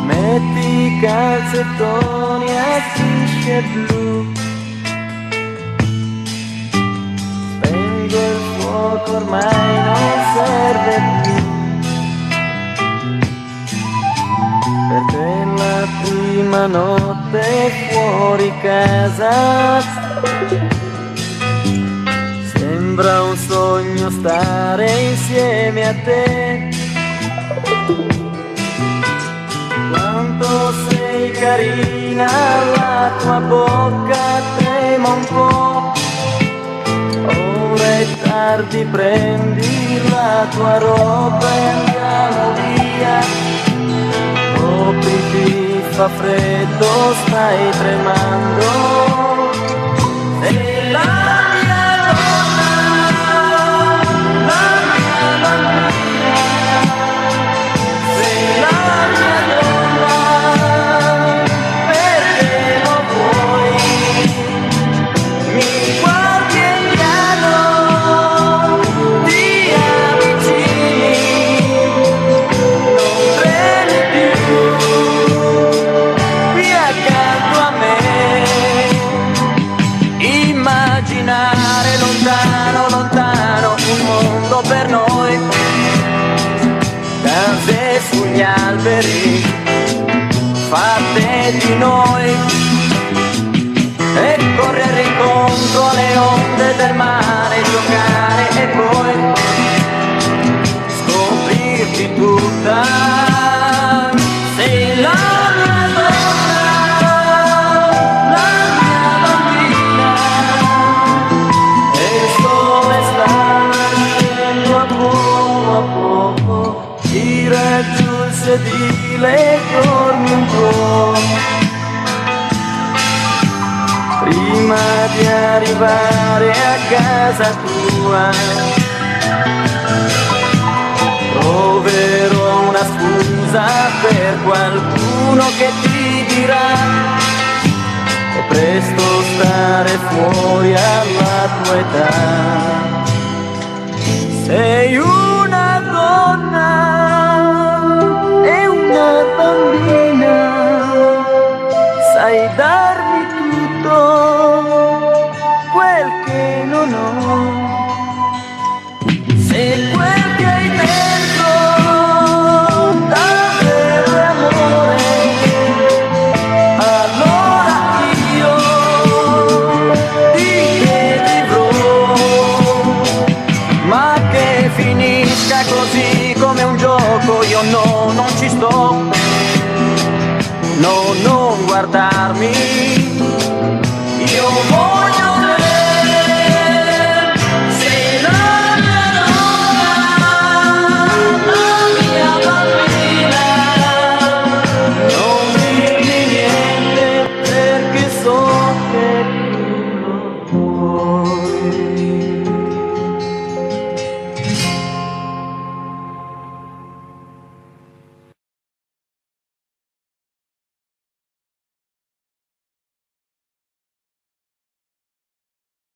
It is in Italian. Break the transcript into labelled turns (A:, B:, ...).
A: Metti i calzettoni a strisce blu, spengo il fuoco, ormai non serve più, perché la prima notte fuori casa sembra un sogno stare insieme a te. Quanto sei carina, la tua bocca trema un po'. Ora è tardi, prendi la tua roba e andiamo via. Copriti, fa freddo, stai tremando. Sei la mia donna, la mia bambina. Sei la mia donna, perché lo vuoi? Mi guardi e piano ti avvicini, non tremi più qui accanto a me. Immaginare lontano, lontano un mondo per noi, danze sugli alberi fatte di noi, e correre incontro alle onde del mare, giocare e poi scoprirti tutta. Sei la mia donna, la mia bambina, e il sole sta nascendo a poco, tira giù il sedile e dormi un po'. Prima di arrivare a casa tua troverò una scusa per qualcuno che ti dirà è presto stare fuori alla tua età. Sei una donna e una bambina, sai darmi tutto quel che non ho. Se quel che hai dentro davvero è amore, allora io ti vivrò, ma che finisca così come un gioco, io no, non ci sto. No, non guardarmi